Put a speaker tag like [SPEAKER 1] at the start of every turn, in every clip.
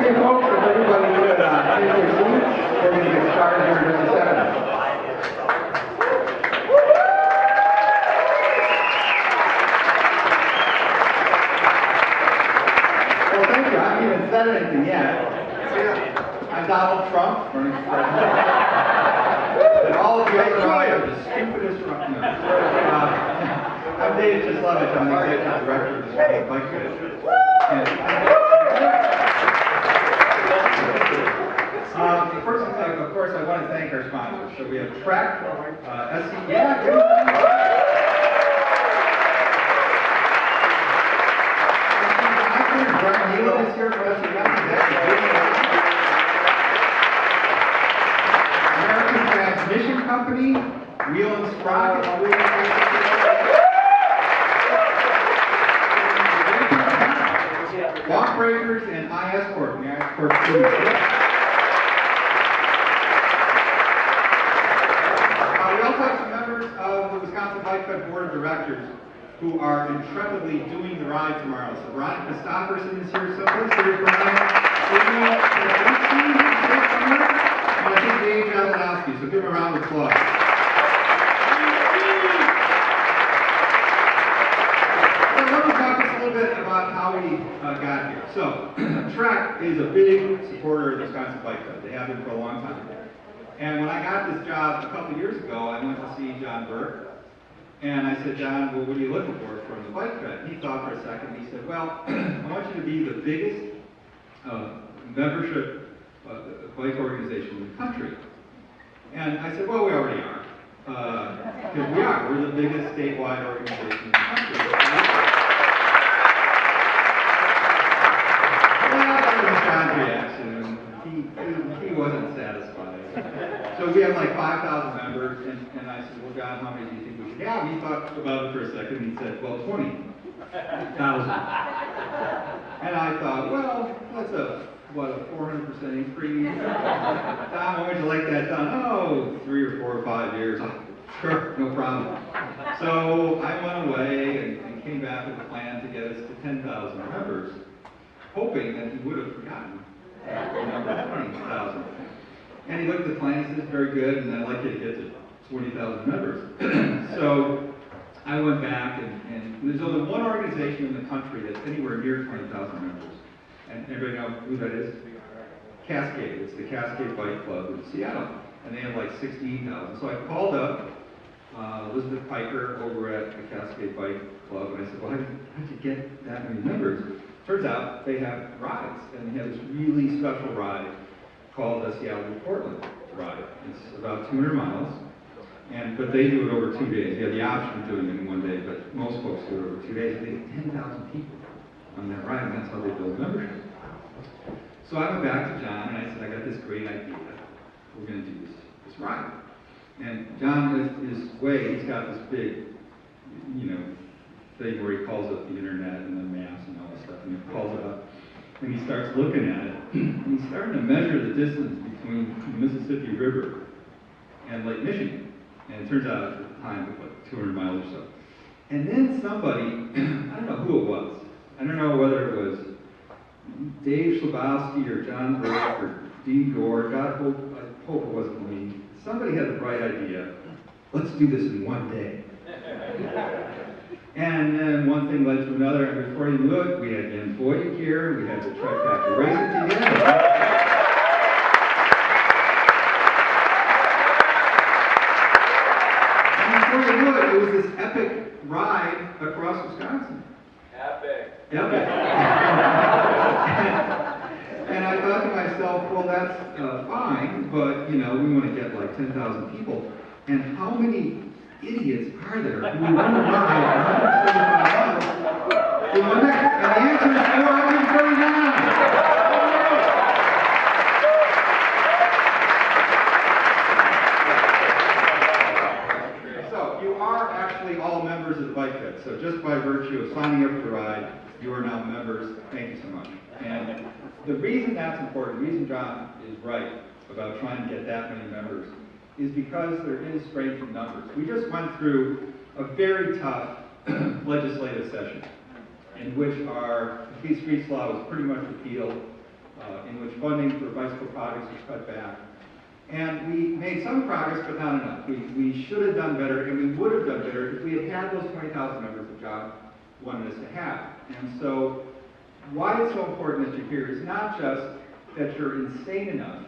[SPEAKER 1] Okay, folks, if everybody could take their seats, we're going to get started here in just a second. Well, thank you. I haven't even said anything yet. I'm Donald Trump, running for president. And all of you are the stupidest Trump. No. I'm Dave Cieslewicz. I'm the executive director of the Wisconsin Bike Fit. First, of course, I want to thank our sponsors. So we have Trek, SC. Yeah, give Brian Nealon is here for us. American Transmission Company, Wheel and Sprocket, Walk Breakers, and IS Corp. The IS Corp team. We also have some members of the Wisconsin Bike Fed Board of Directors who are intrepidly doing the ride tomorrow. So Brian Christopherson is here, so let's hear Brian. And I think Dave Jablonowski, so give him a round of applause. So let me talk just a little bit about how we got here. So Trek is a big supporter of the Wisconsin Bike Fed. They have been for a long time. And when I got this job a couple years ago, I went to see John Burke. And I said, John, well, what are you looking for from the Bike Fed? He thought for a second. He said, well, I want you to be the biggest membership bike organization in the country. And I said, well, we already are. Because we are. We're the biggest statewide organization in the country. Well, that was John's reaction. He wasn't satisfied. So we have like 5,000 members, and I said, well, John, how many do you think we should have? He thought about it for a second, he said, well, 20,000. And I thought, well, that's a 400% increase? Don, when would you like that done? Oh, 3 or 4 or 5 years. Sure, no problem. So I went away and came back with a plan to get us to 10,000 members, hoping that he would have forgotten the number 20,000. And he looked at the plan, he says, very good, and I'd like you to get to 20,000 members. So I went back, and there's only one organization in the country that's anywhere near 20,000 members. And everybody know who that is? Cascade. It's the Cascade Bike Club in Seattle. And they have like 16,000. So I called up Elizabeth Piker over at the Cascade Bike Club, and I said, well, how'd you get that many members? Turns out they have rides, and they have this really special ride called the Seattle to Portland ride. It's about 200 miles, but they do it over 2 days. You have the option of doing it in 1 day, but most folks do it over 2 days. They have 10,000 people on that ride, and that's how they build membership. So I went back to John, and I said, I got this great idea. We're going to do this ride. And John, his way, he's got this big, thing where he calls up the internet and the maps and all this stuff, and he calls it up. And he starts looking at it, and he's starting to measure the distance between the Mississippi River and Lake Michigan. And it turns out at the time it was like 200 miles or so. And then somebody, I don't know who it was. I don't know whether it was Dave Schlabowski or John Burke or Dean Gore. God, I hope it wasn't me. Somebody had the bright idea. Let's do this in 1 day. And then one thing led to another, and before you knew it, we had Jens Voigt here, we had the Trek Factor Racing team. And before you knew it, it was this epic ride across Wisconsin.
[SPEAKER 2] Epic.
[SPEAKER 1] And I thought to myself, well, that's fine, but we want to get like 10,000 people. And how many idiots are there who want to ride 175 miles in 1 day? And the answer is 439. So you are actually all members of the Bike Fed. So just by virtue of signing up for the ride, you are now members. Thank you so much. And the reason that's important, the reason John is right about trying to get that many members, is because there is strength in numbers. We just went through a very tough legislative session in which our Feed Streets Law was pretty much repealed. in which funding for bicycle projects was cut back. And we made some progress, but not enough. We should have done better, and we would have done better if we had had those 20,000 members that John wanted us to have. And so, why it's so important that you're here is not just that you're insane enough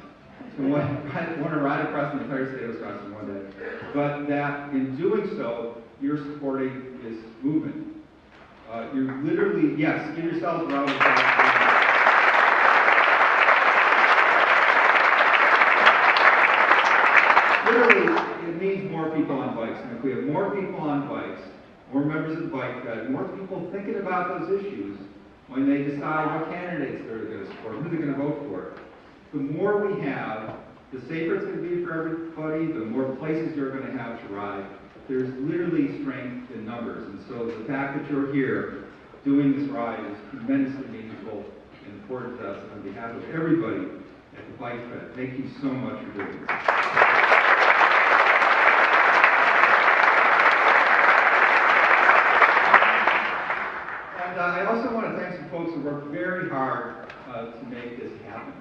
[SPEAKER 1] to want to ride across the entire state of Wisconsin one day, but that in doing so, you're supporting this movement. You're literally, yes, give yourselves a round of applause. Literally, it means more people on bikes. And if we have more people on bikes, more members of the bike fed, more people thinking about those issues when they decide what candidates they're going to support, who they're going to vote for. The more we have, the safer it's going to be for everybody, the more places you're going to have to ride. There's literally strength in numbers. And so the fact that you're here doing this ride is tremendously meaningful and important to us. And on behalf of everybody at the Bike Fed, thank you so much for doing this. And I also want to thank some folks who worked very hard to make this happen.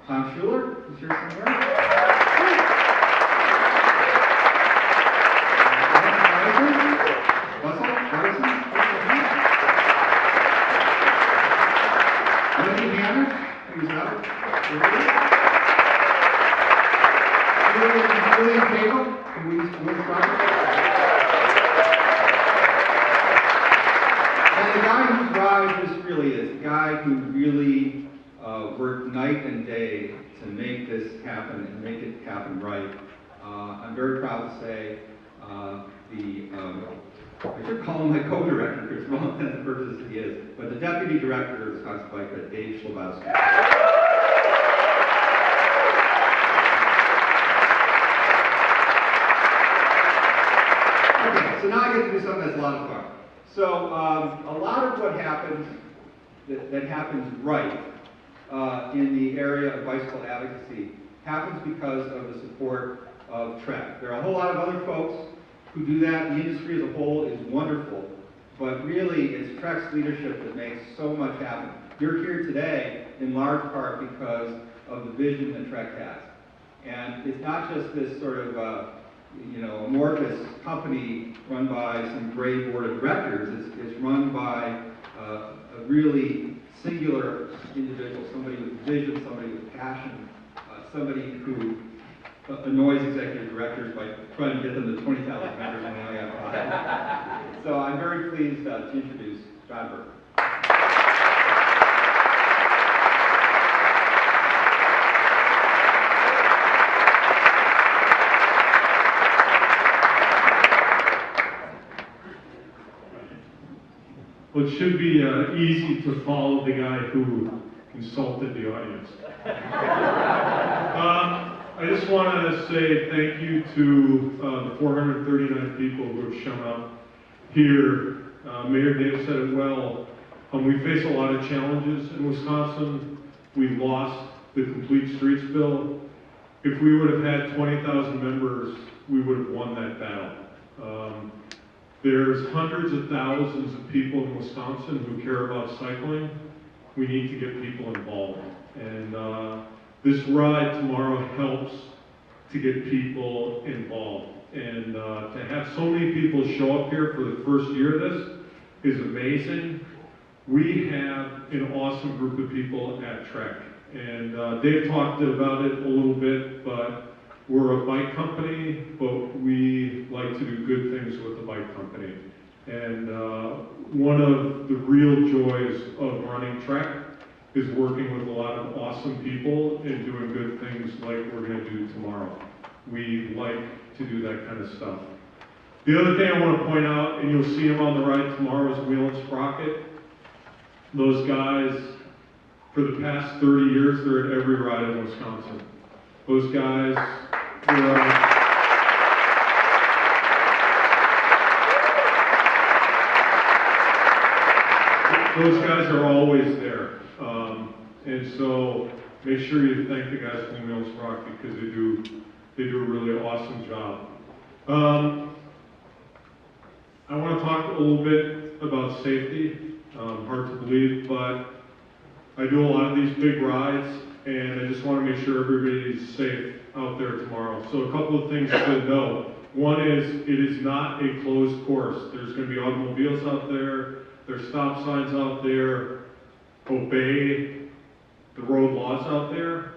[SPEAKER 1] Tom Schuler is here somewhere. Wendy Hanna, who's out. Julian Cable, from Wheels Project. And the guy whose ride this really is, the guy who really worked night and day to make this happen and make it happen right. I'm very proud to say I should call him my co-director, because for all intents and purposes he is, but the deputy director of the Wisconsin Bike Fed, Dave Schlabowski. Okay, so now I get to do something that's a lot of fun. So a lot of what happens, that happens right in the area of bicycle advocacy happens because of the support of Trek. There are a whole lot of other folks who do that. The industry as a whole is wonderful, but really it's Trek's leadership that makes so much happen. You're here today in large part because of the vision that Trek has. And it's not just this sort of amorphous company run by some great board of directors. It's run by a really singular individual, somebody with vision, somebody with passion, somebody who annoys executive directors by trying to get them to 20,000 members when they only have 5. So I'm very pleased to introduce John Burke.
[SPEAKER 2] Well, it should be easy to follow the guy who insulted the audience. I just want to say thank you to the 439 people who have shown up here. Mayor Dave said it well. We face a lot of challenges in Wisconsin. We lost the Complete Streets bill. If we would have had 20,000 members, we would have won that battle. There's hundreds of thousands of people in Wisconsin who care about cycling. We need to get people involved. And this ride tomorrow helps to get people involved. And to have so many people show up here for the first year of this is amazing. We have an awesome group of people at Trek. And Dave talked about it a little bit, but we're a bike company, but we like to do good things with the bike company. And one of the real joys of running Trek is working with a lot of awesome people and doing good things like we're going to do tomorrow. We like to do that kind of stuff. The other thing I want to point out, and you'll see them on the ride tomorrow, is Wheel and Sprocket. Those guys, for the past 30 years, they're at every ride in Wisconsin. Those guys, those guys are always there. And so make sure you thank the guys from Wheel and Sprocket because they do a really awesome job. I want to talk a little bit about safety. Hard to believe, but I do a lot of these big rides, and I just want to make sure everybody's safe out there tomorrow. So a couple of things to know. One is, it is not a closed course. There's going to be automobiles out there, there's stop signs out there. Obey the road laws out there.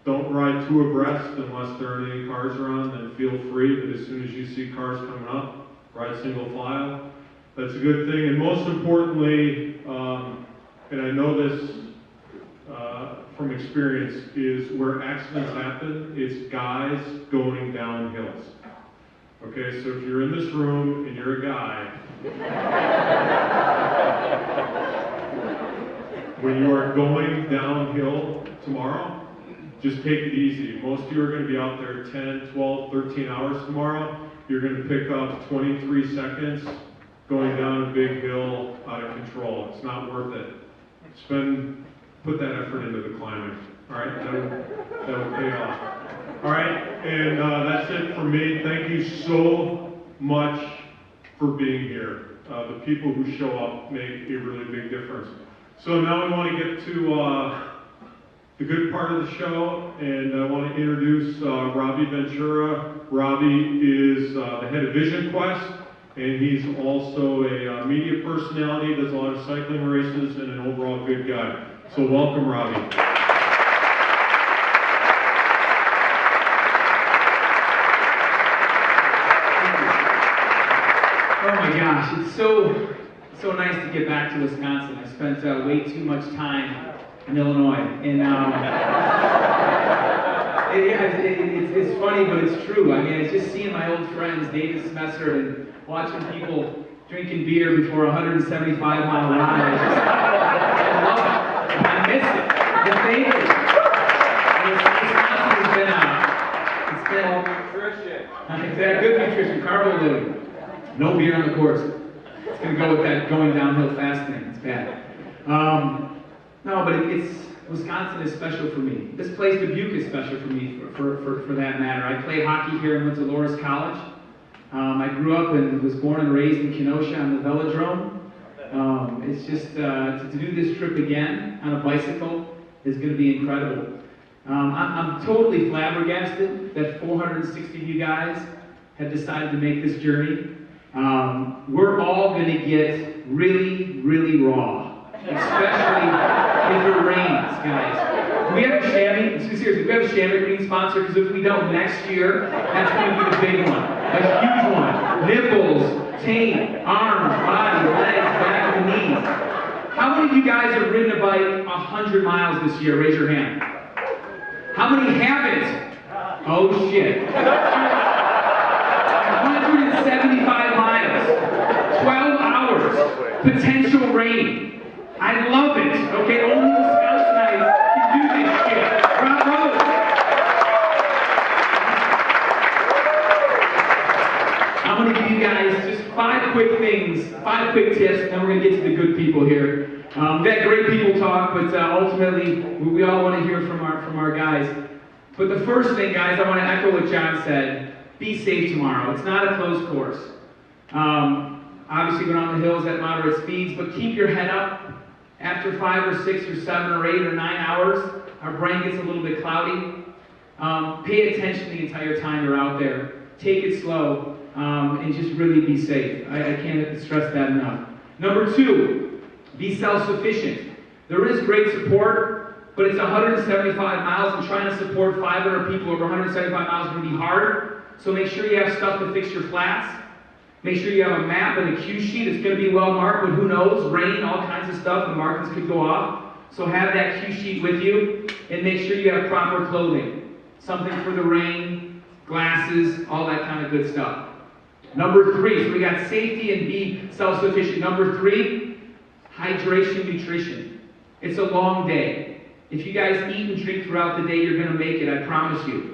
[SPEAKER 2] Don't ride two abreast unless there aren't any cars around, then feel free, but as soon as you see cars coming up, ride single file. That's a good thing, and most importantly, and I know this from experience, is where accidents happen, it's guys going down hills. Okay, so if you're in this room and you're a guy, when you are going downhill tomorrow, just take it easy. Most of you are going to be out there 10, 12, 13 hours tomorrow. You're going to pick up 23 seconds going down a big hill out of control. It's not worth it. Put that effort into the climbing. All right, that will pay off. All right, and that's it for me. Thank you so much for being here. The people who show up make a really big difference. So now we want to get to the good part of the show, and I want to introduce Robbie Ventura. Robbie is the head of Vision Quest, and he's also a media personality, does a lot of cycling races, and an overall good guy. So welcome, Robbie.
[SPEAKER 3] Oh my gosh, it's so nice to get back to Wisconsin. I spent way too much time in Illinois, and it's funny, but it's true. I mean, it's just seeing my old friends, David Smesser, and watching people drinking beer before a 175-mile ride. I love it. I miss it. The favorite. It's been good nutrition, carbo loading. No beer on the course. It's going to go with that going downhill fast thing. It's bad. No, but Wisconsin is special for me. This place, Dubuque, is special for me for that matter. I played hockey here and went to Loras College. I grew up and was born and raised in Kenosha on the Velodrome. It's just, to do this trip again on a bicycle is going to be incredible. I'm totally flabbergasted that 460 of you guys have decided to make this journey. We're all going to get really, really raw, especially if it rains, guys. Do we have a chamois? Seriously, do we have a chamois green sponsor? Because if we don't, next year, that's going to be the big one, a huge one. Nipples, taint, arms, body, legs, back, and knees. How many of you guys have ridden a bike 100 miles this year? Raise your hand. How many haven't? Oh shit. 175 miles, 12 hours, potential rain. I love it. Okay, only Wisconsinites can do this shit. Bravo! I'm going to give you guys just 5 quick things, 5 quick tips, and then we're going to get to the good people here. We've had great people talk, but ultimately, we all want to hear from our guys. But the first thing, guys, I want to echo what John said. Be safe tomorrow. It's not a closed course. Obviously, go down the hills at moderate speeds, but keep your head up. After 5 or 6 or 7 or 8 or 9 hours, our brain gets a little bit cloudy. Pay attention the entire time you're out there. Take it slow, and just really be safe. I can't stress that enough. Number 2, be self-sufficient. There is great support, but it's 175 miles, and trying to support 500 people over 175 miles is going to be hard. So make sure you have stuff to fix your flats. Make sure you have a map and a cue sheet. It's going to be well marked, but who knows? Rain, all kinds of stuff. The markings could go off. So have that cue sheet with you, and make sure you have proper clothing. Something for the rain, glasses, all that kind of good stuff. Number 3, so we got safety and be self-sufficient. Number 3, hydration, nutrition. It's a long day. If you guys eat and drink throughout the day, you're going to make it, I promise you.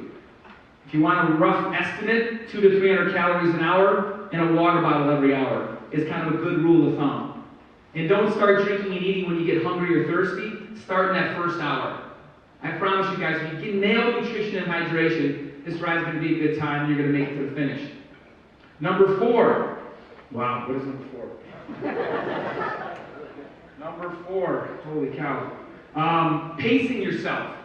[SPEAKER 3] If you want a rough estimate, 200 to 300 calories an hour and a water bottle every hour is kind of a good rule of thumb. And don't start drinking and eating when you get hungry or thirsty. Start in that first hour. I promise you guys, if you can nail nutrition and hydration, this ride's going to be a good time. You're going to make it to the finish. Number 4. Wow, what is number 4? Number 4. Holy cow. Pacing yourself.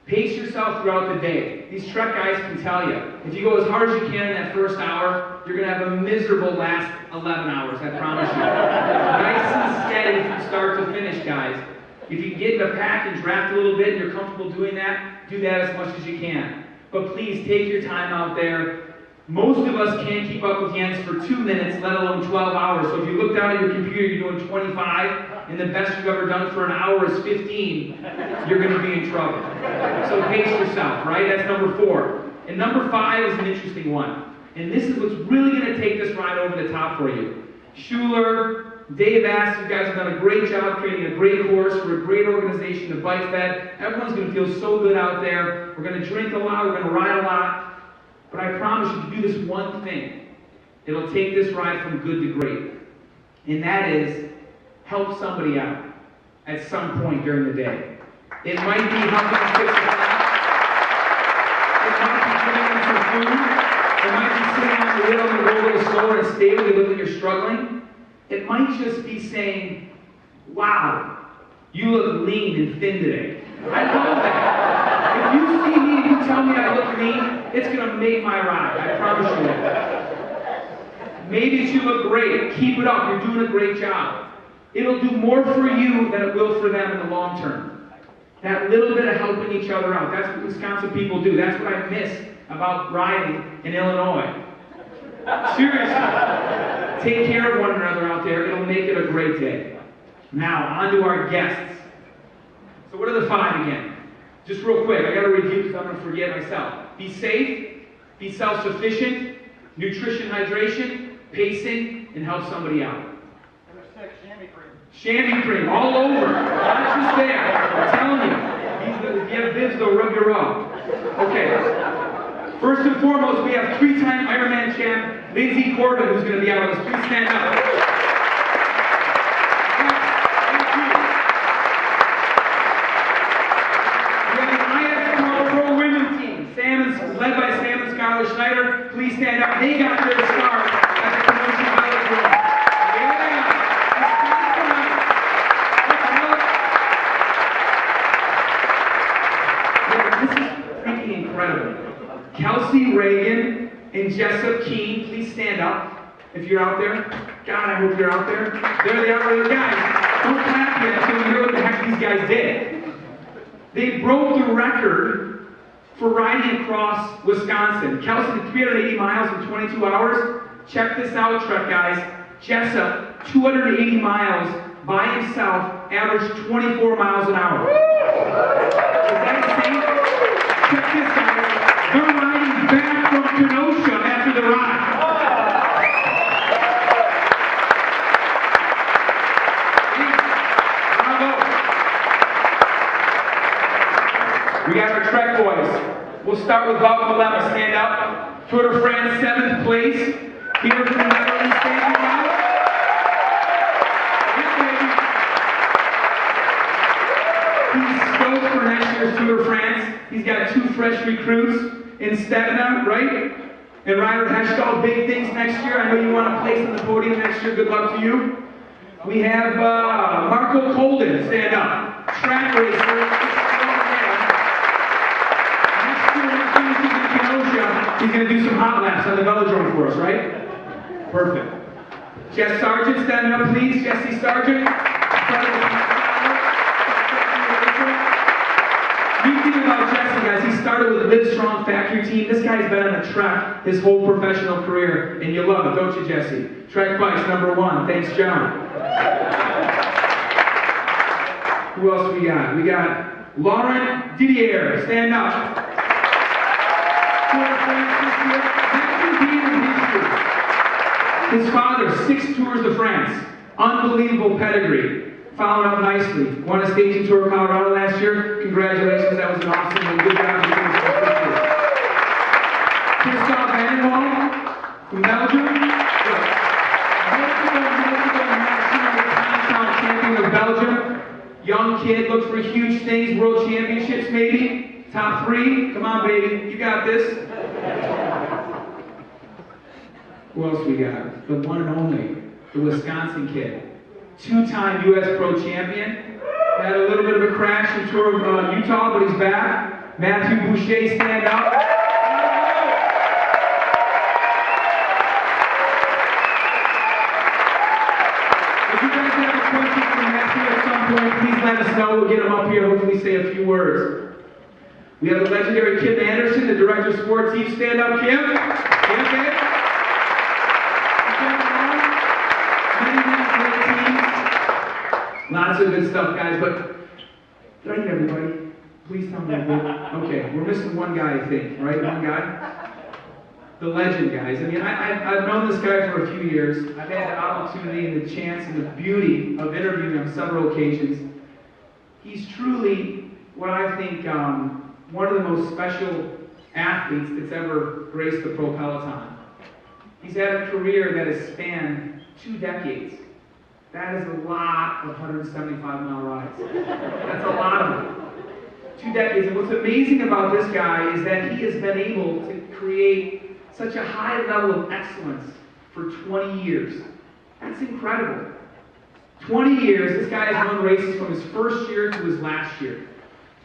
[SPEAKER 3] Pace yourself throughout the day. These Trek guys can tell you, if you go as hard as you can in that first hour, you're going to have a miserable last 11 hours, I promise you. Nice and steady from start to finish, guys. If you can get in the pack and draft a little bit and you're comfortable doing that, do that as much as you can. But please, take your time out there. Most of us can't keep up with Jens for 2 minutes, let alone 12 hours. So if you look down at your computer, you're doing 25, and the best you've ever done for an hour is 15, you're going to be in trouble. So pace yourself, right? That's number 4. And number 5 is an interesting one. And this is what's really going to take this ride over the top for you. Schuler, Dave Ass, you guys have done a great job creating a great course for a great organization, the Bike Fed. Everyone's going to feel so good out there. We're going to drink a lot, we're going to ride a lot. But I promise you to do this one thing. It'll take this ride from good to great. And that is, help somebody out at some point during the day. It might be helping them fix a car. It might be bringing them some food. It might be sitting on the wheel and go a little slower and stable. You look like you're struggling. It might just be saying, wow, you look lean and thin today. I love that. If you see me and you tell me I look lean, it's going to make my ride. I promise you that. Maybe you look great. Keep it up. You're doing a great job. It'll do more for you than it will for them in the long term. That little bit of helping each other out. That's what Wisconsin people do. That's what I miss about riding in Illinois. Seriously. Take care of one another out there. It'll make it a great day. Now, on to our guests. So what are the 5 again? Just real quick, I got to review because I'm going to forget myself. Be safe, be self-sufficient, nutrition, hydration, pacing, and help somebody out.
[SPEAKER 4] Number 6, chamois cream.
[SPEAKER 3] Chamois cream, all over. Not just there. I'm telling you. If you have bibs, they'll rub your raw. Okay. First and foremost, we have 3-time Ironman champ, Lindsay Corbin, who's going to be out with us. Please stand up. Led by Sam and Skylar Schneider. Please stand up. They got their start at the Kenosha Velodrome. Yeah! This is freaking incredible. Kelsey Reagan and Jessup Keene, please stand up if you're out there. God, I hope you're out there. There they are, little guys. Don't clap yet until you hear what the heck these guys did. They broke the record for riding across Wisconsin. Kelsey did 380 miles in 22 hours. Check this out, Trek guys. Jessup, 280 miles by himself, averaged 24 miles an hour. Is that insane? Check this, guys. They're riding back from Kenosha after the ride. Bravo. We got our Trek boys. We'll start with Bob Malema. Stand up. Tour de France, 7th place. Here from the Netherlands. Stand up. He's stoked for next year's Tour de France. He's got 2 fresh recruits in Stevena, right? And Ryder Heshkall, big things next year. I know you want to place on the podium next year. Good luck to you. We have Marco Colden. Stand up. Track racer. He's going to do some hot laps on the velodrome for us, right? Perfect. Jess Sargent, stand up, please. Jesse Sargent. New thing about Jesse, guys, he started with the Livestrong factory team. This guy's been on a Trek his whole professional career, and you love it, don't you, Jesse? Trek Bikes, number 1. Thanks, John. Who else we got? We got Lauren Didier. Stand up. His father, 6 Tours de France. Unbelievable pedigree. Followed up nicely. Won a staging tour of Colorado last year. Congratulations, that was an awesome and good job. Christophe Vandenwall from Belgium. Multiple national champion of Belgium. Young kid, looks for huge things, world championships maybe. Top 3. Come on, baby. You got this. Who else we got? The one and only, the Wisconsin kid. 2-time U.S. Pro Champion. Had a little bit of a crash and tour of Utah, but he's back. Matthew Boucher, stand up. If you guys have a question for Matthew at some point, please let us know. We'll get him up here, hopefully say a few words. We have the legendary Kim Anderson, the director of sports. Eve, stand up, Kim. Kim, babe. Many great teams. Lots of good stuff, guys, but did I get everybody? Please tell me. Okay, we're missing one guy, I think, right? One guy? The legend, guys. I mean, I've known this guy for a few years. I've had the opportunity and the chance and the beauty of interviewing him on several occasions. He's truly what I think one of the most special athletes that's ever graced the pro peloton. He's had a career that has spanned 2 decades. That is a lot of 175-mile rides. That's a lot of them. 2 decades. And what's amazing about this guy is that he has been able to create such a high level of excellence for 20 years. That's incredible. 20 years, this guy has won races from his first year to his last year.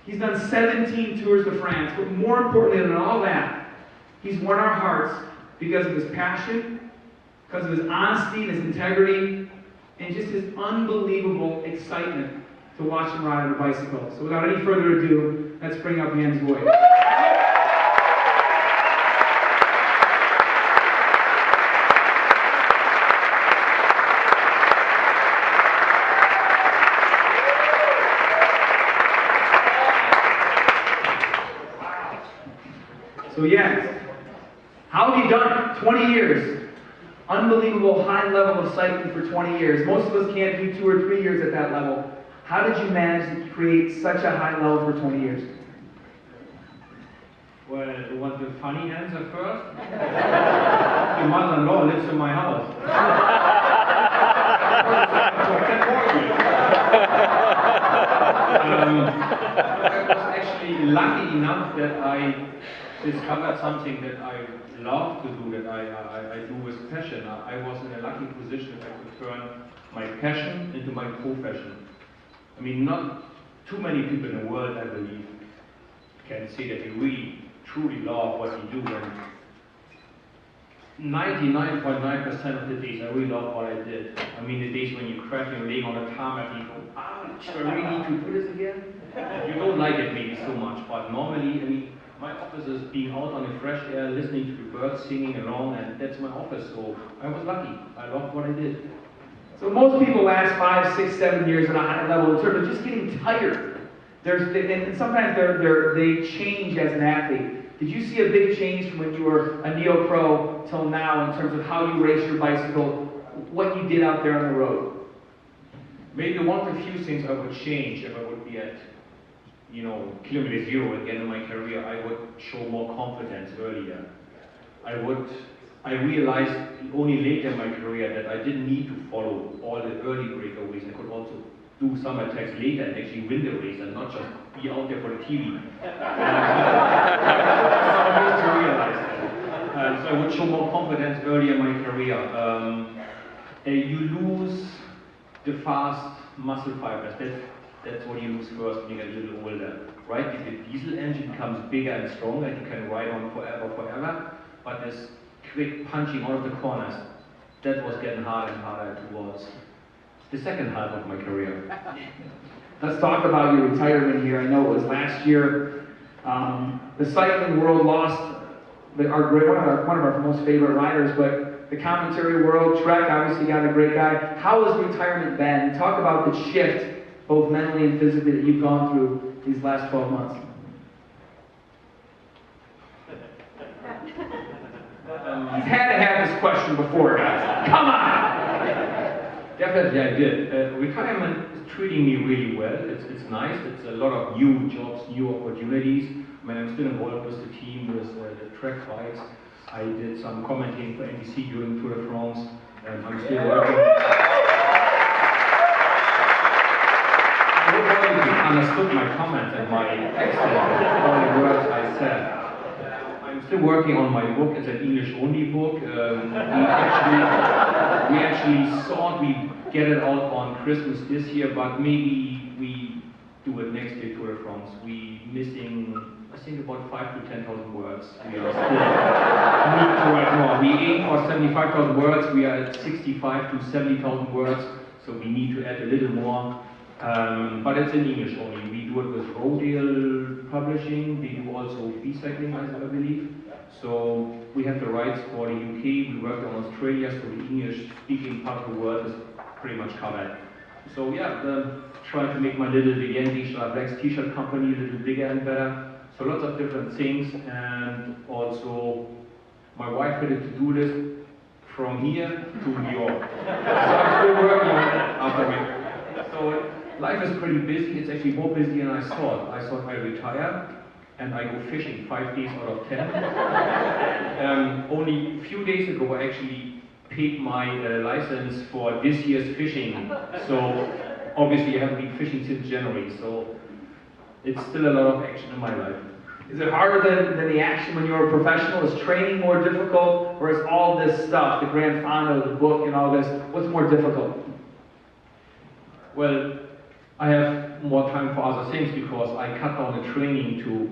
[SPEAKER 3] He's done 17 Tours de France, but more importantly than all that, he's won our hearts because of his passion, because of his honesty and his integrity, and just his unbelievable excitement to watch him ride on a bicycle. So without any further ado, let's bring up Jens Voigt. So Jens, how have you done it? 20 years. Unbelievable high level of cycling for 20 years. Most of us can't do 2 or 3 years at that level. How did you manage to create such a high level for 20 years?
[SPEAKER 5] Well, you want the funny answer first? Your mother-in-law lives in my house. I was actually lucky enough that I discovered something that I love to do, that I do with passion. I was in a lucky position that I could turn my passion into my profession. I mean, not too many people in the world, I believe, can say that they really, truly love what they do. And 99.9% of the days, I really love what I did. I mean, the days when you crash and you're laying on a tarmac and you go, ouch, I really need to do this again. You don't like it maybe so much, but normally, I mean, my office is being out on the fresh air, listening to the birds singing along, and that's my office. So I was lucky. I loved what I did.
[SPEAKER 3] So most people last 5, 6, 7 years at a high level in terms of just getting tired. And sometimes they change as an athlete. Did you see a big change from when you were a neo-pro till now in terms of how you race your bicycle, what you did out there on the road?
[SPEAKER 5] Maybe one of the few things I would change if I would be at, kilometer zero again in my career, I would show more confidence earlier. I realized only later in my career that I didn't need to follow all the early breakaways. I could also do some attacks later and actually win the race and not just be out there for the TV. I to realize that. So I would show more confidence earlier in my career. You lose the fast muscle fibers. That's what you lose first when you get a little older, right? The diesel engine becomes bigger and stronger, and you can ride on forever. But this quick punching out of the corners, that was getting harder and harder towards the second half of my career.
[SPEAKER 3] Let's talk about your retirement here. I know it was last year. The cycling world lost one of our most favorite riders, but the commentary world, Trek, obviously got a great guy. How has retirement been? Talk about the shift, both mentally and physically, that you've gone through these last 12 months. You've had to have this question before, guys. Come on!
[SPEAKER 5] Definitely I did. Retirement is treating me really well. It's nice. It's a lot of new jobs, new opportunities. I mean, I'm still involved with the team, with the track bikes. I did some commenting for NBC during Tour de France. I'm still working. I hope all of you understood my comments and my accent, all the words I said. I'm still working on my book. It's an English-only book. We actually thought we'd get it out on Christmas this year, but maybe we do it next year Tour de France. We missing, I think, about 5 to 10,000 words. We are still need to write more. We aim for 75,000 words. We are at 65 to 70,000 words, so we need to add a little more. But it's in English only. We do it with Rodale Publishing. We do also B-Cycling, I believe. So we have the rights for the UK. We work on Australia, so the English-speaking part of the world is pretty much covered. So yeah, trying to make my little Vigendi Blacks t-shirt company a little bigger and better. So lots of different things, and also my wife had to do this from here to New York. So I'm still working on it after me. So life is pretty busy. It's actually more busy than I thought. I thought I retire and I go fishing 5 days out of 10. Only a few days ago I actually paid my license for this year's fishing. So obviously I haven't been fishing since January. So it's still a lot of action in my life.
[SPEAKER 3] Is it harder than the action when you're a professional? Is training more difficult? Or is all this stuff, the Grand Fondo, the book and all this, what's more difficult?
[SPEAKER 5] Well, I have more time for other things because I cut down the training to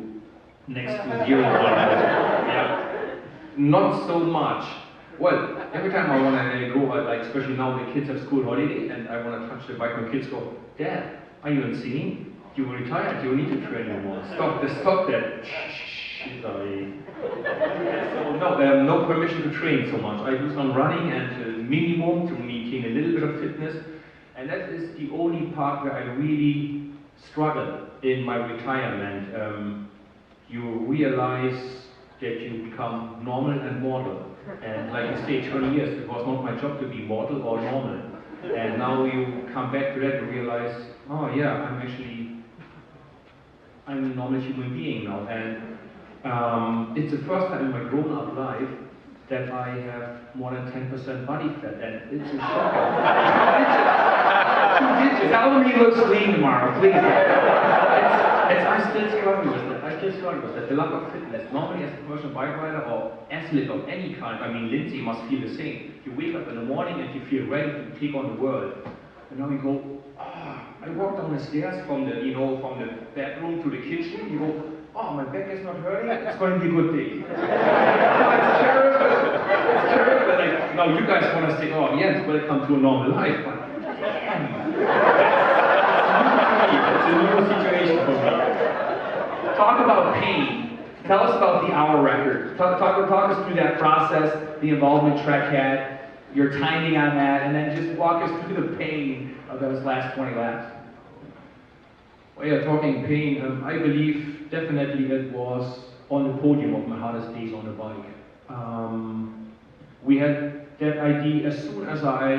[SPEAKER 5] next to 0 almost. Yeah. Not so much. Well, every time I want to go, like especially now the kids have school holiday and I want to touch the bike, my kids go, Dad, are you insane? You were retired, you don't need to train anymore. Stop that. Sorry. So no permission to train so much. I do some running and minimum to maintain a little bit of fitness. And that is the only part where I really struggle in my retirement. You realize that you become normal and mortal. And like you say, 20 years, it was not my job to be mortal or normal. And now you come back to that and realize, oh yeah, I'm a normal human being now. And it's the first time in my grown-up life that I have more than 10% body fat, and it's a shocker.
[SPEAKER 3] Tell me he looks lean tomorrow, please.
[SPEAKER 5] I still struggle with it. The lack of fitness. Normally, as a professional bike rider or athlete of any kind, I mean, Lindsay must feel the same. You wake up in the morning and you feel ready to take on the world. And now you go, I walk down the stairs from the bedroom to the kitchen. You go, oh, my back is not hurting. It's going to be a good day. It's terrible. It's terrible. Like, now you guys want to say, oh, yes, welcome to a normal life. But it's a new situation for me.
[SPEAKER 3] Talk about pain. Tell us about the hour record. Talk us through that process, the involvement Trek had, your timing on that, and then just walk us through the pain of those last 20 laps.
[SPEAKER 5] Well, yeah, talking pain, I believe definitely it was on the podium of my hardest days on the bike. We had that idea as soon as I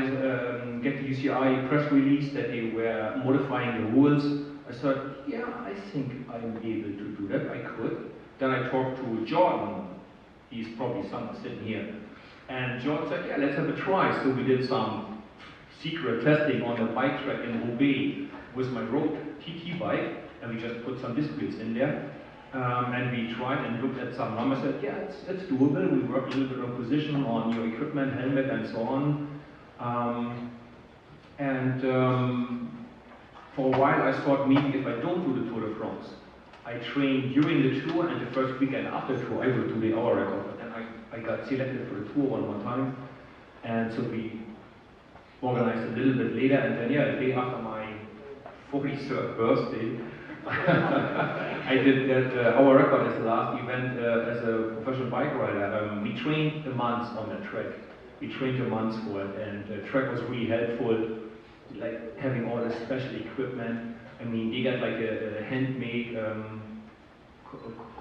[SPEAKER 5] get the UCI press release that they were modifying the rules. I thought, yeah, I think I'm able to do that. I could. Then I talked to Jordan. He's probably somewhere sitting here. And Jordan said, yeah, let's have a try. So we did some secret testing on the bike track in Roubaix with my road TT bike, and we just put some disc brakes in there. And we tried and looked at some numbers and said, yeah, it's doable. We worked a little bit on position, on your equipment, helmet, and so on. For a while I thought maybe if I don't do the Tour de France, I train during the tour and the first weekend after the tour I will do the hour record. But then I got selected for the tour one more time. And so we organized a little bit later, and then yeah, the day after my 43rd birthday, I did that hour record as the last event as a professional bike rider. We trained a month on that track. We trained a month for it, and the track was really helpful, like having all the special equipment. I mean, they got like a handmade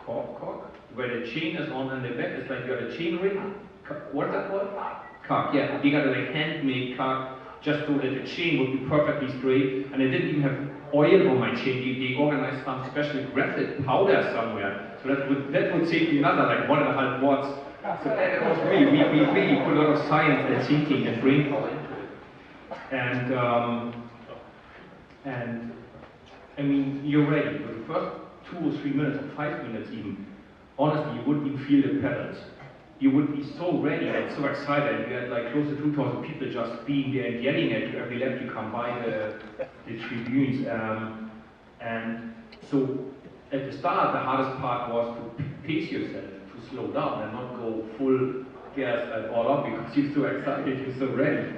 [SPEAKER 5] cork, where the chain is on and the back. It's like you got a chain ring. What's that called? Cork, yeah. They got a like handmade cork just so that the chain would be perfectly straight, and I didn't even have oil on my chain. They organized some special graphite powder somewhere, so that would save me another like 1.5 watts. So it was we really put a lot of science and thinking and brain power into it. And I mean, you're ready. For the first 2 or 3 minutes, or 5 minutes even, honestly, you wouldn't even feel the pedals. You would be so ready and so excited. You had like close to 2,000 people just being there and yelling at you every lap you come by the tribunes. And so at the start, the hardest part was to pace yourself, to slow down and not go full gas all up because you're so excited, you're so ready.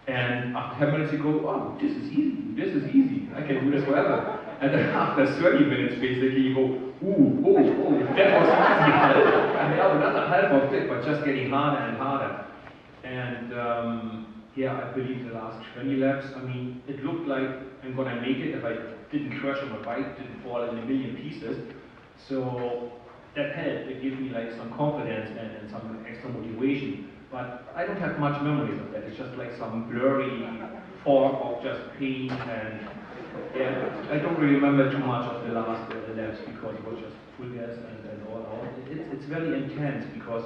[SPEAKER 5] And after 10 minutes you go, oh, this is easy, I can do this forever. And then after 30 minutes basically you go, ooh, that was easy. I mean, another half of it, but just getting harder and harder. And yeah, I believe the last 20 laps, I mean, it looked like I'm gonna make it if I didn't crash on my bike, didn't fall in a million pieces. So that helped, it gave me like some confidence and some extra motivation. But I don't have much memories of that. It's just like some blurry fog of just pain and yeah, I don't really remember too much of the last laps because it was just full gas and all out. It's very intense because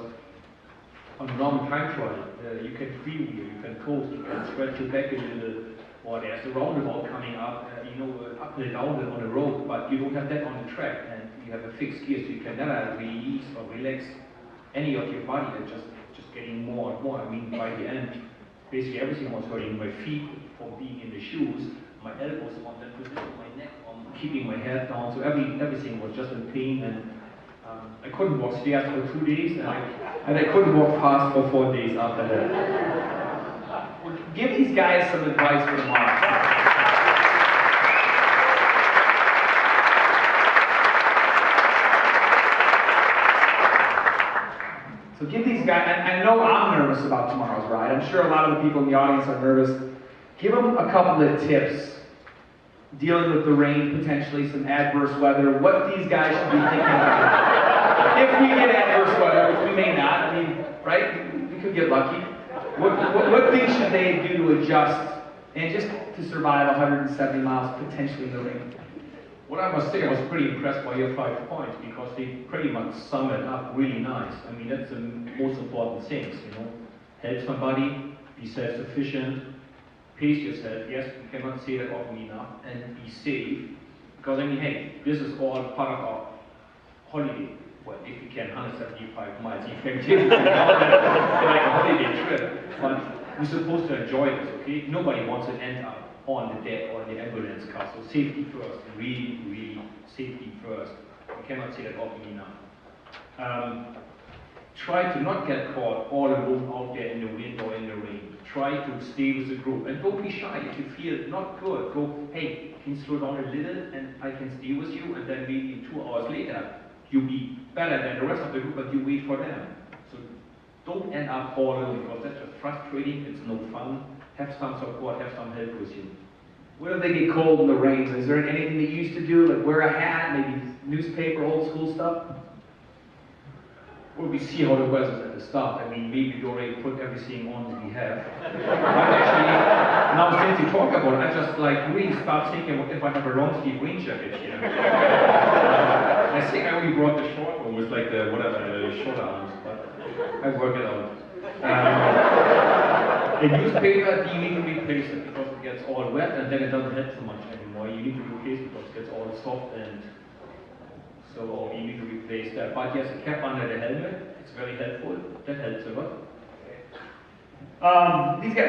[SPEAKER 5] on a normal time trial, you can freewheel, you can coast, you can stretch your back a little, or there's a roundabout coming up, up and down on the road, but you don't have that on the track and you have a fixed gear, so you can never release or relax any of your body. It's just getting more and more. I mean, by the end, basically everything was hurting. My feet from being in the shoes, my elbows on that position, my neck on keeping my head down. So everything was just in pain, and I couldn't walk stairs for 2 days, and I couldn't walk fast for 4 days after that. Give these guys some advice for tomorrow.
[SPEAKER 3] So give these guys, I know I'm nervous about tomorrow's ride. I'm sure a lot of the people in the audience are nervous. Give them a couple of tips dealing with the rain, potentially some adverse weather, what these guys should be thinking about. If we get adverse weather, which we may not, I mean, right? We could get lucky. What things should they do to adjust and just to survive 170 miles potentially in the rain?
[SPEAKER 5] What I must say, I was pretty impressed by your 5 points because they pretty much sum it up really nice. I mean, that's the most important things, you know. Help somebody, be self-sufficient, pace yourself. Yes, we cannot say that often enough, and be safe. Because I mean, hey, this is all part of our holiday. Well, if you can 175 miles, you can take it like a holiday trip. But we're supposed to enjoy this, okay? Nobody wants to end up on the deck or in the ambulance car. So safety first, really safety first. I cannot say that often enough. Try to not get caught all alone out there in the wind or in the rain. Try to stay with the group and don't be shy. If you feel not good, go, hey, can you slow down a little and I can stay with you, and then maybe 2 hours later you'll be better than the rest of the group, but you wait for them. So don't end up all alone because that's just frustrating, it's no fun. Have some support, have some help with you.
[SPEAKER 3] What if they get cold in the rain? Is there anything that you used to do, like wear a hat, maybe newspaper, old school stuff?
[SPEAKER 5] Well, we see how the weather's at the start. I mean, maybe you already put everything on that we have. But actually, now since you talk about it, I just like really start thinking, what if I have a long sleeve rain jacket here? I think I only brought the short one with like the shorter arms, but I work it out. The newspaper, you need to replace it because it gets all wet and then it doesn't help so much anymore. You need to replace it because it gets all soft, and so you need to replace that. But yes, a cap under the helmet, it's very helpful. That helps a lot.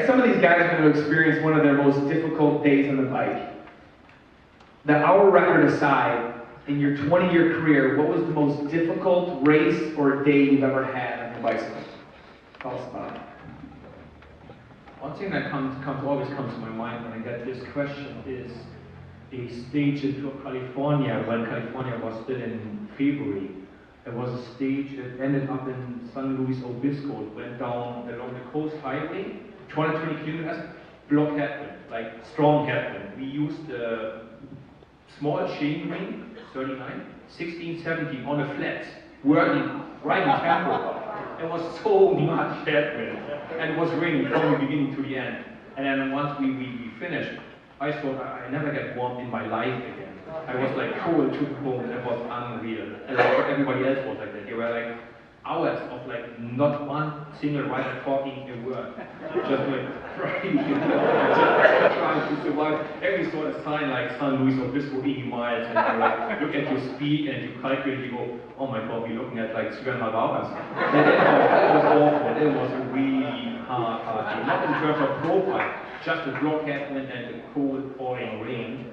[SPEAKER 3] Some of these guys are going to experience one of their most difficult days on the bike. The hour record aside, in your 20-year career, what was the most difficult race or day you've ever had on your bicycle? Tell us about it.
[SPEAKER 5] One thing that always comes to my mind when I get this question is a stage in Tour California, when California was still in February. There was a stage that ended up in San Luis Obispo. It went down along the coast highway, 220 kilometers, block headwind, like strong headwind. We used a small chain ring, 39, 16, 17 on the flats, working right in tempo. There was so much headwind, and it was raining from the beginning to the end. And then once we finished, I thought I never get warm in my life again. I was like cold to home, and it was unreal. And like everybody else was like that. There were like hours of like not one single rider talking a word. Just like crying, just trying to survive. Every sort of sign like San Luis Obispo 80 miles, and you like look at your speed and you calculate, you go, oh my god, we're looking at like 3.5 hours. And it was awful. It was a really hard party. Not in terms of profile, just the block headwind and the cold pouring rain.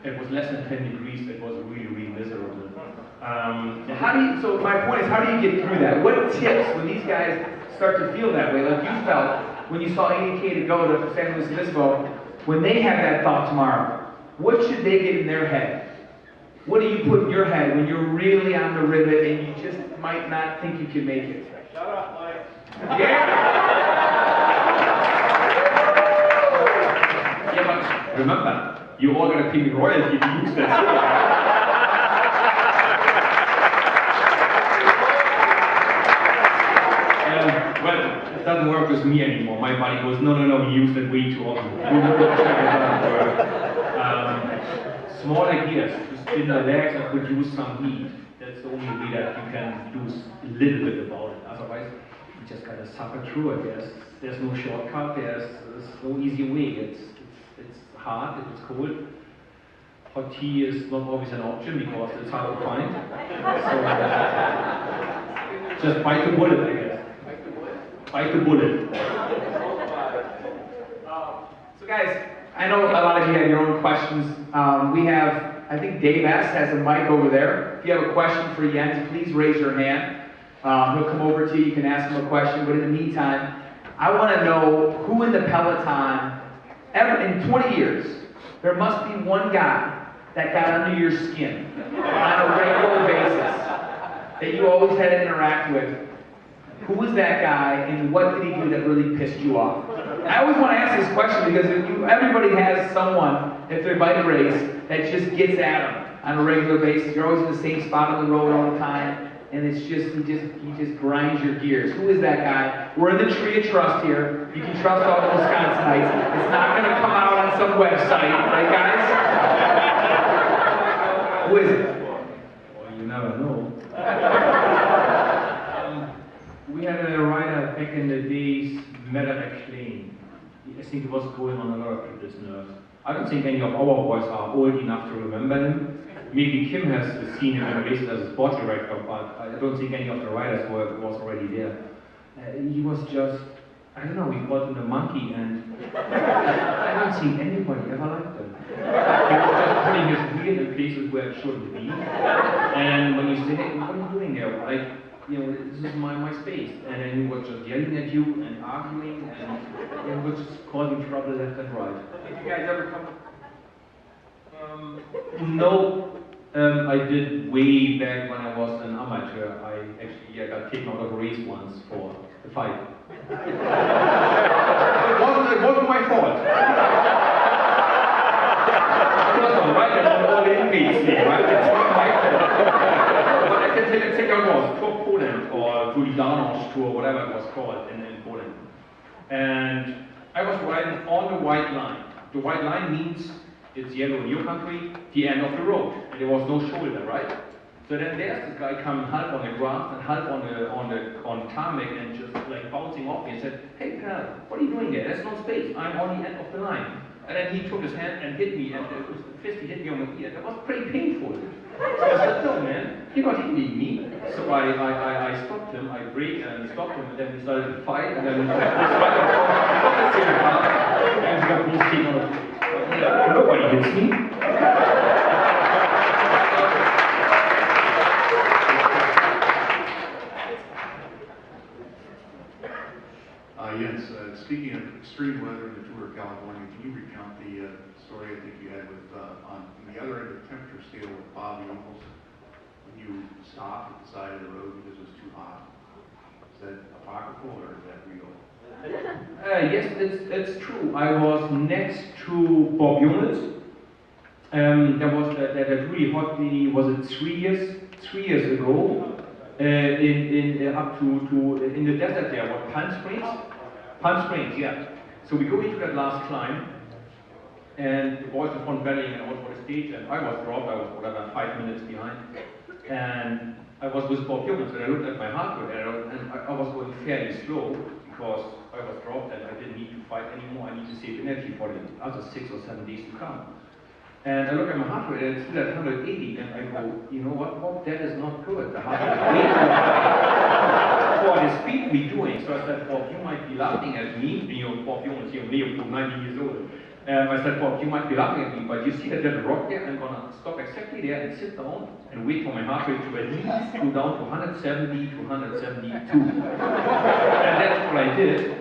[SPEAKER 5] it was less than 10 degrees. It was really, really miserable.
[SPEAKER 3] So my point is, how do you get through that? What tips when these guys start to feel that way, like you felt when you saw 80K to go to San Luis Obispo, when they have that thought tomorrow, what should they get in their head? What do you put in your head when you're really on the rivet and you just might not think you can make it?
[SPEAKER 4] Shut up, Mike.
[SPEAKER 3] Yeah, but
[SPEAKER 5] Remember, you all got to pay me royalty to use that. Well, it doesn't work with me anymore. My buddy goes, no, we used it way too often. Small ideas, to spin the legs and produce some heat. That's the only way that you can do a little bit about it. Otherwise, you just gotta suffer through it. There's no shortcut. There's no easy way. It's hard. It's cold. Hot tea is not always an option because it's hard to find. So just bite the bullet, I guess. Bite the bullet.
[SPEAKER 3] So guys, I know a lot of you have your own questions. We have, I think Dave S. has a mic over there. If you have a question for Jens, please raise your hand. He'll come over to you, you can ask him a question. But in the meantime, I want to know who in the Peloton, ever in 20 years, there must be one guy that got under your skin on a regular basis that you always had to interact with. Who was that guy, and what did he do that really pissed you off? I always want to ask this question because everybody has someone, if they're bike race, that just gets at them on a regular basis. You're always in the same spot on the road all the time, and it's just he just grinds your gears. Who is that guy? We're in the tree of trust here. You can trust all the Wisconsinites. It's not going to come out on some website, right, guys? Who is it?
[SPEAKER 5] Well, you never know. We had a rider back in the days, Meta McLean. I think he was going on a lot of people's nerves. I don't think any of our boys are old enough to remember him. Maybe Kim has seen him in races as a sport director, but I don't think any of the riders was already there. He was just, I don't know, we called him the monkey, and I don't think anybody ever liked him. He was just putting his wheel in places where it shouldn't be. And when you say, hey, what are you doing here? Like, this is my space. And then he was just yelling at you and arguing, and he was just causing trouble left and right.
[SPEAKER 3] Did you guys ever come?
[SPEAKER 5] No, I did way back when I was an amateur. I got taken out of a race once for the fight. It wasn't my fault. It was all right, it's all the inmates there, right? It's not my fault. But I can take out was Tour Poland or Solidarność Tour, whatever it was called in Poland. And I was riding on the white line. The white line means it's yellow in your country, the end of the road. And there was no shoulder, right? So then there's this guy coming half on the grass and half on tarmac and just like bouncing off me and said, hey pal, what are you doing there? There's no space. I'm on the end of the line. And then he took his hand and hit me, and the fist he hit me on the ear. That was pretty painful. So I said, no man, you're not hitting me. So I stopped him, I braked and stopped him, and then we started to fight, and then we started to fight at the same time, and we got both taken out of the place. Nobody hits me.
[SPEAKER 6] Jens, speaking of extreme weather in the Tour of California, can you recount the story I think you had with on the other end of the temperature scale with Bob Jungels when you stopped at the side of the road because it was too hot? Is that apocryphal or is that real?
[SPEAKER 5] Yes, that's true. I was next to Bob Jungels. There was that really hot day. Was it 3 years ago? Up to in the desert there, what, Palm Springs? Palm Springs, yeah. So we go into that last climb, and the boys in front bellying out for the stage, and I was dropped. I was whatever 5 minutes behind, and I was with Bob Jungels, and I looked at my heart rate, and I was going fairly slow because I was dropped and I didn't need to fight anymore. I need to save energy for the other 6 or 7 days to come. And I look at my heart rate and it's still at 180, and I go, you know what, Bob, that is not good. The heart rate is way too high for the speed we're doing. So I said, Bob, you might be laughing at me, Bob Jungels, Leopold, 90 years old. I said, Bob, you might be laughing at me, but you see that little rock there? I'm gonna stop exactly there and sit down and wait for my heart rate to at least go down to 170 to 172. And that's what I did.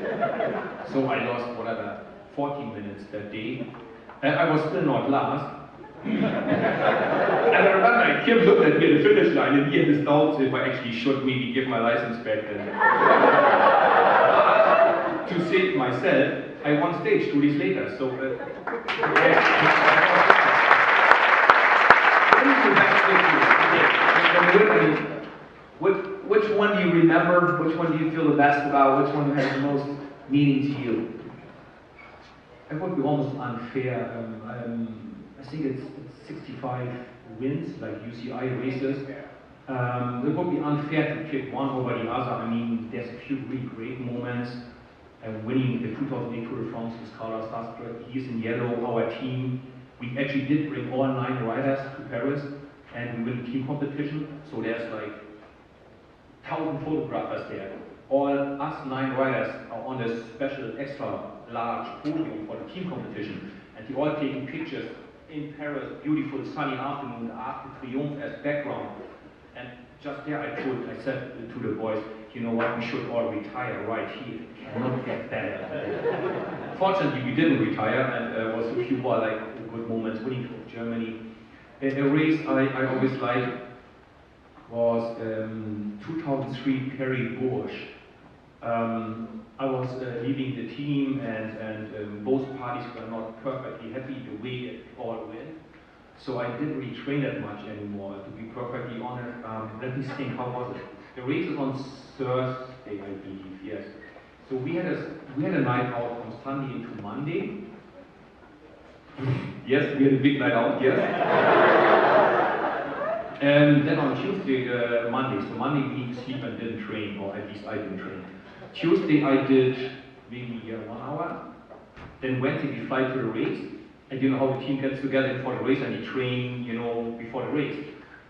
[SPEAKER 5] So I lost, whatever, 14 minutes that day. And I was still not last. And I remember Kim looked at me at the finish line and he had his doubts if I actually should maybe give my license back then. To save myself, I won stage 2 days later. So,
[SPEAKER 3] which one do you remember? Which one do you feel the best about? Which one has the most meaning to you?
[SPEAKER 5] it would be almost unfair. I think it's 65 wins, like UCI races. It would be unfair to pick one over the other. I mean, there's a few really great moments. Winning the 2008 Tour de France with Carlos Sastre, he's in yellow, our team. We actually did bring all 9 riders to Paris and we win the team competition. So there's like 1,000 photographers there. All us 9 riders are on this special extra large podium for the team competition. And they all taking pictures in Paris, beautiful sunny afternoon, the Arc de Triomphe as background. And just there I said to the boys, you know what, we should all retire right here. It cannot get better. Fortunately, we didn't retire, and there was a few more like good moments. Winning Tour of Germany. A race I always liked was 2003 Paris-Bourges. I was leading the team, and both parties were not perfectly happy the way it all went. So I didn't really train that much anymore, to be perfectly honest. Let me think, how was it? The race is on Thursday, I believe, yes. So we had a night out from Sunday into Monday. Yes, we had a big night out, yes. And then on Tuesday, Monday. So Monday we need to sleep and didn't train, or at least I didn't train. Tuesday I did maybe 1 hour. Then Wednesday we fly to the race. And you know how the team gets together for the race and they train, you know, before the race.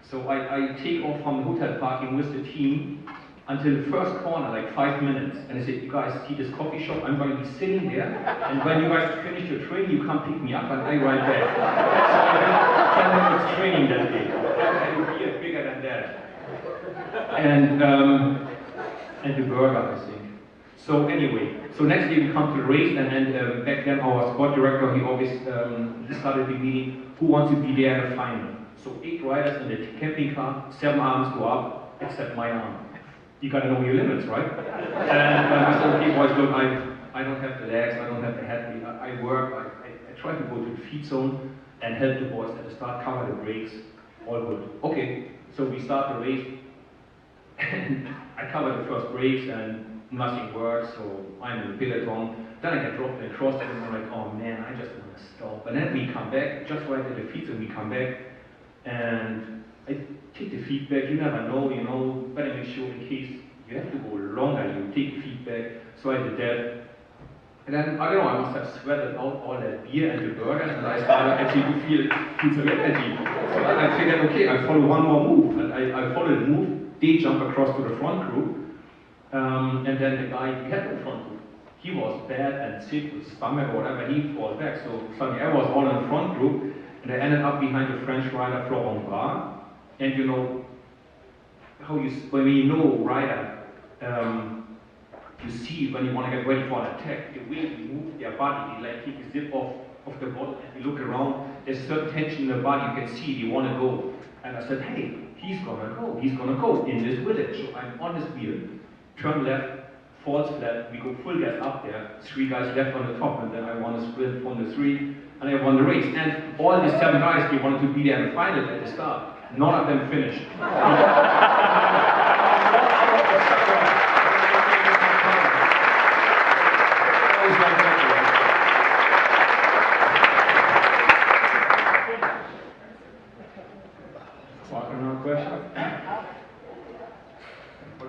[SPEAKER 5] So I take off from the hotel parking with the team until the first corner, like 5 minutes. And I said, you guys see this coffee shop? I'm going to be sitting there. And when you guys finish your training, you come pick me up and I ride back. So I had 10 minutes training that day. I would be bigger than that. And the burger, I think. So anyway, so next day we come to the race, and back then our sport director, he always started the meeting, who wants to be there in the final. So 8 riders in the camping car, 7 arms go up, except my arm. You gotta know your limits, right? And I said, okay boys, look, I don't have the legs, I don't have the head, I work, I try to go to the feed zone and help the boys at the start, cover the brakes, all good. Okay, so we start the race, and I cover the first brakes, and nothing works, so I'm in the peloton. Then I get dropped in the cross, and I'm like, oh man, I just want to stop. And then we come back, just right at the feet, and we come back, and I take the feedback. You never know, you know, better make sure in case you have to go longer, you take the feedback. So I did that. And then, I don't know, I must have sweated out all that beer and the burgers, and I started actually to feel some energy. So I figured, okay, I follow one more move. And I follow the move. They jump across to the front group. And then the guy, he had no front group. He was bad and sick with stomach or whatever, he fall back. So suddenly I was all in the front group, and I ended up behind the French rider Florent Barr. And you know, when you know rider, you see when you want to get ready for an attack, the way they move their body, they like take a zip off of the bottle and they look around, there's a certain tension in the body, you can see they want to go. And I said, hey, he's gonna go in this village. So I'm on this wheel, turn left, falls flat, we go full gas up there, 3 guys left on the top, and then I won a sprint from the 3, and I won the race. And all the 7 guys, they wanted to be there in the final at the start. None of them finished.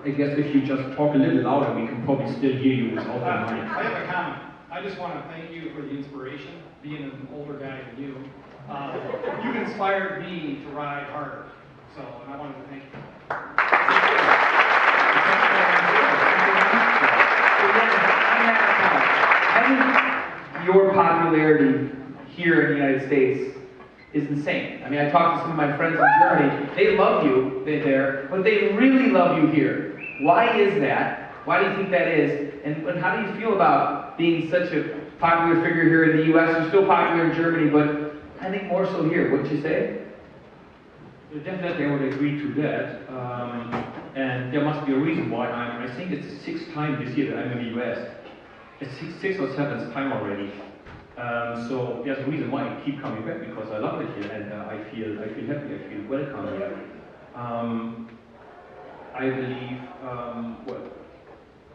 [SPEAKER 5] I guess if you just talk a little louder, we can probably still hear you without the mic.
[SPEAKER 4] I have a comment. I just want to thank you for the inspiration, being an older guy than you. You've inspired me to ride harder. So, and I wanted to thank you.
[SPEAKER 3] your popularity here in the United States is insane. I mean, I talked to some of my friends in Germany. They love you there, but they really love you here. Why is that? Why do you think that is? And how do you feel about being such a popular figure here in the U.S.? You're still popular in Germany, but I think more so here. Wouldn't you say?
[SPEAKER 5] Definitely, I would agree to that. And there must be a reason why I think it's the sixth time this year that I'm in the US. It's sixth or seventh time already. So there's a reason why I keep coming back, because I love it here and I feel happy, I feel welcome here. I believe, well,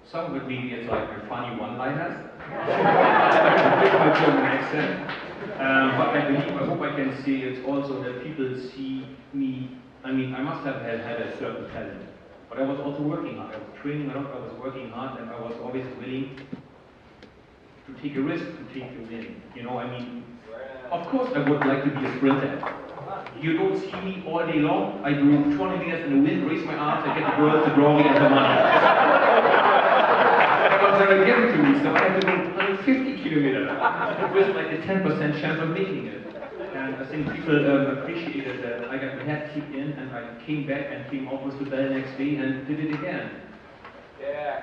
[SPEAKER 5] some of it maybe it's like a funny one-liners. With my German accent. But I believe, I hope I can say it's also that people see me. I mean, I must have had a certain talent, but I was also working hard. I was training a lot, I was working hard, and I was always willing to take a risk, to take a win. You know, I mean, of course I would like to be a sprinter. You don't see me all day long. I do 20 meters in the wind, raise my arms, I get the girls to draw me and the money. That was never given to me, so I had to go 150 kilometers with like a 10% chance of making it. And I think people appreciated that I got my head kicked in and I came back and came out with the bell next day and did it again.
[SPEAKER 7] Yeah.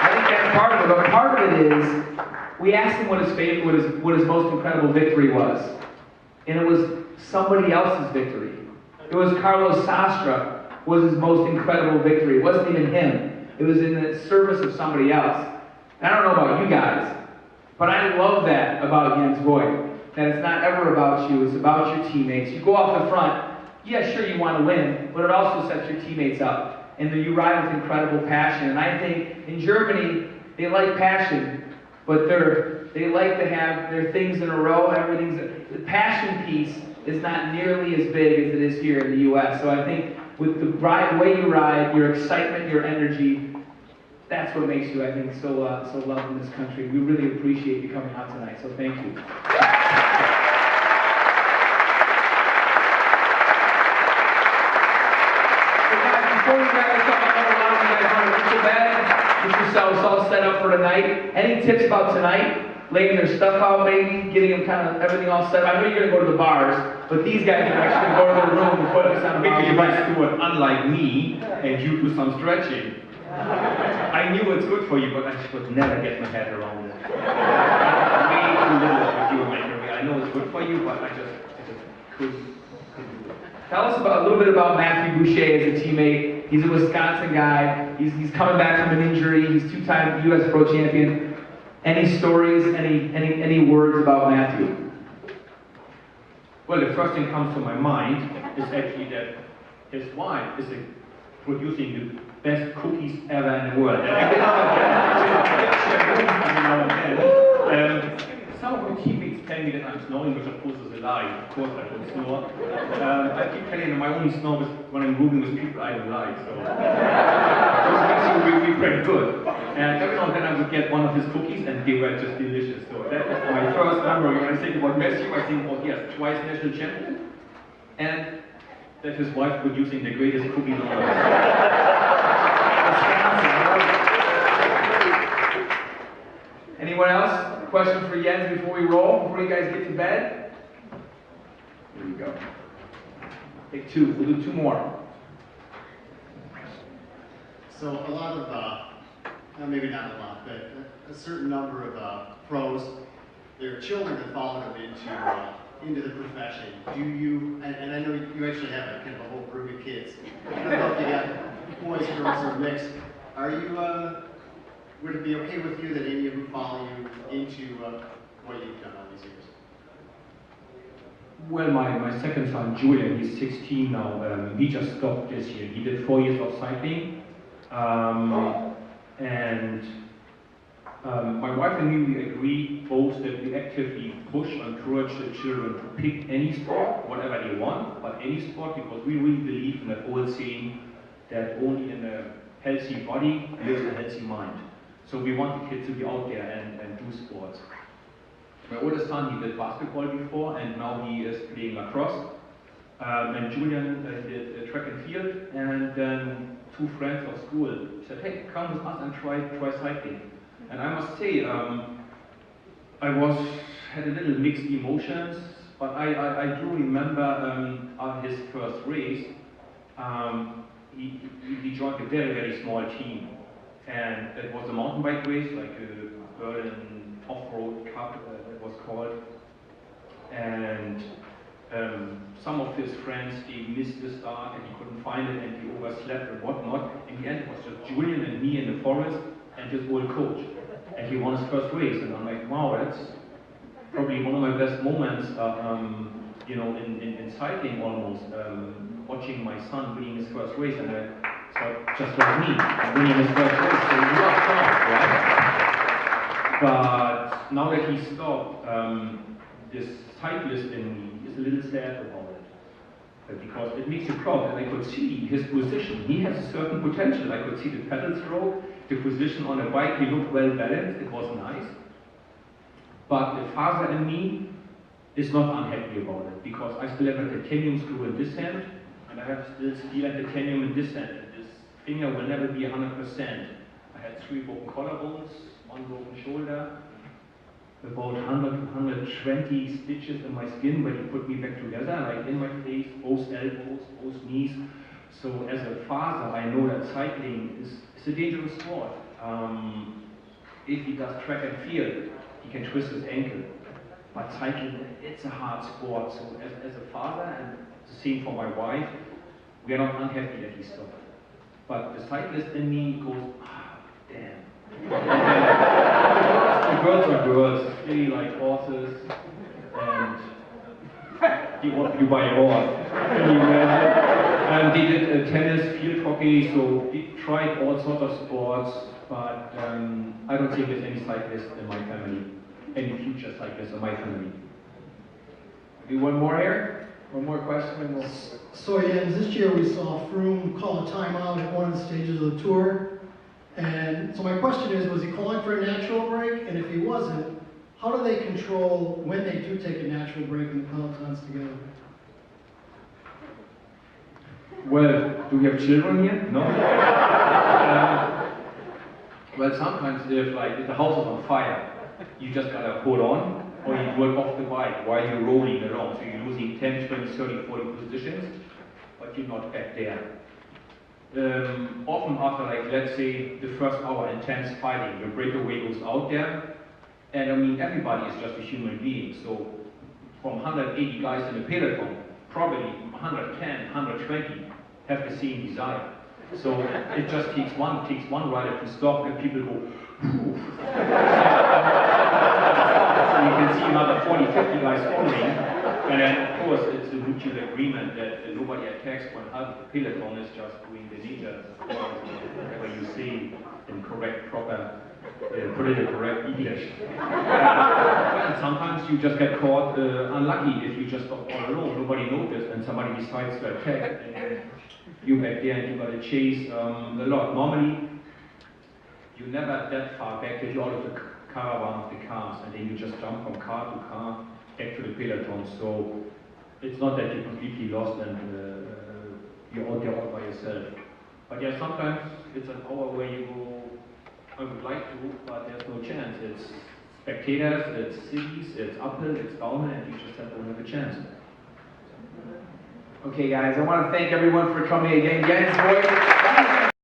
[SPEAKER 3] I think that's part of it, but part of it is, we asked him what his most incredible victory was. And it was somebody else's victory. It was Carlos Sastre was his most incredible victory. It wasn't even him. It was in the service of somebody else. And I don't know about you guys, but I love that about Jens Voigt. That it's not ever about you, it's about your teammates. You go off the front, yeah, sure you want to win, but it also sets your teammates up. And then you ride with incredible passion. And I think in Germany, they like passion, but they like to have their things in a row. The passion piece is not nearly as big as it is here in the U.S. So I think with the way you ride, your excitement, your energy, that's what makes you, I think, so loved in this country. We really appreciate you coming out tonight, so thank you. Before we wrap this up, I know a lot of you guys want to reach your bed, get yourselves all set up for tonight. Any tips about tonight? Laying their stuff out, maybe, getting them kind of everything all set up. I know you're going to go to the bars, but these guys are actually going to go to their room and focus on
[SPEAKER 5] Maybe you
[SPEAKER 3] about
[SPEAKER 5] must do it unlike me and you do some stretching. I knew it's good for you, but I just could never get my head around it. Way too little with you in my career. I know it's good for you, but I just couldn't do it.
[SPEAKER 3] Tell us a little bit about Matthew Boucher as a teammate. He's a Wisconsin guy. He's coming back from an injury. He's two-time U.S. Pro champion. Any stories, any words about Matthew?
[SPEAKER 5] Well, the first thing comes to my mind is actually that his wife is producing the best cookies ever in the world. Some of my teammates tell me that I'm snoring, which of course is a lie. Of course I don't snore. I keep telling them I only snore when I'm rooming with people I don't like. So those makes you really pretty good. And every now and then I would get one of his cookies and they were just delicious. So that was my first memory. When I think about Matthew, I think, oh yes, twice national champion. And that his wife producing the greatest cookies on earth.
[SPEAKER 3] Anyone else? Question for Jens before we roll, before you guys get to bed? Here we go. Take two. We'll do two more.
[SPEAKER 8] So a lot of, maybe not a lot, but a certain number of pros, their children have followed them into the profession. Do you, and I know you actually have a kind of a whole group of kids. I don't know if you got boys, girls, or mixed. Are you, would it be okay with you that any of them follow you into what you've done all these years?
[SPEAKER 5] Well, my second son, Julian, he's 16 now. He just stopped this year. He did 4 years of cycling. My wife and me, we agree both that we actively push and encourage the children to pick any sport, whatever they want, but any sport, because we really believe in that old saying that only in a healthy body lives a healthy mind. So we want the kids to be out there and do sports. My oldest son, he did basketball before, and now he is playing lacrosse. And Julian did track and field, and then two friends of school said, hey, come with us and try cycling. And I must say, I had a little mixed emotions, but I do remember on his first race, he joined a very, very small team. And it was a mountain bike race, like a Berlin Off-Road Cup, it was called. And some of his friends, they missed the start and he couldn't find it and he overslept and whatnot. In the end, it was just Julian and me in the forest and his old coach. And he won his first race. And I'm like, wow, that's probably one of my best moments, you know, in cycling almost, watching my son winning his first race. And I thought, just like me, winning his first race, so you are proud, right? But now that he stopped, this cyclist in me is a little sad about it. Because it makes you proud, and I could see his position. He has a certain potential. I could see the pedal stroke, the position on a bike, he looked well balanced, it was nice. But the father in me is not unhappy about it, because I still have a titanium screw in this hand, and I have still steel and titanium in this hand, and this finger will never be 100%. I had 3 broken collarbones, 1 broken shoulder, about 100 to 120 stitches in my skin, but he put me back together, like in my face, both elbows, both knees. So as a father, I know that cycling is a dangerous sport. If he does track and field, he can twist his ankle. But cycling, it's a hard sport. So as a father, and the same for my wife, we are not unhappy that he stopped. But the cyclist in me goes, ah, damn. The girls are girls, really like horses, and you buy a horse. Can you imagine? They did tennis, field hockey, so they tried all sorts of sports, but I don't think there's any cyclists in my family, any future cyclists in my family.
[SPEAKER 3] Do one more here? One more question and we'll...
[SPEAKER 7] So Jens, this year we saw Froome call a timeout at one of the stages of the tour. And so my question is, was he calling for a natural break? And if he wasn't, how do they control when they do take a natural break in the pelotons together?
[SPEAKER 3] Well, do we have children here? No? Well, sometimes if the house is on fire, you just gotta hold on, or you do it off the bike while you're rolling around. So you're losing 10, 20, 30, 40 positions, but you're not back there. Often after, like, let's say, the first hour intense fighting, the breakaway goes out there, and I mean, everybody is just a human being, so from 180 guys in the peloton, probably 110, 120 have the same desire. So it just takes one rider to stop, and people go, phew. So you can see another 40, 50 guys following, and then of course it's a mutual agreement that nobody attacks when half the peloton is just doing the ninja, whatever you say in correct, proper, politically correct English. And sometimes you just get caught unlucky if you just stop all alone, nobody noticed, and somebody decides to attack, and you back there and you got to chase a lot. Normally, you're never that far back that you're out of the caravan of the cars, and then you just jump from car to car back to the peloton. So it's not that you're completely lost and you're out there all by yourself. But yeah, sometimes it's an hour where you go, I would like to, but there's no chance. It's spectators, it's cities, it's uphill, it's downhill, and you just don't have a chance. Okay guys, I want to thank everyone for coming again. Jens Voigt.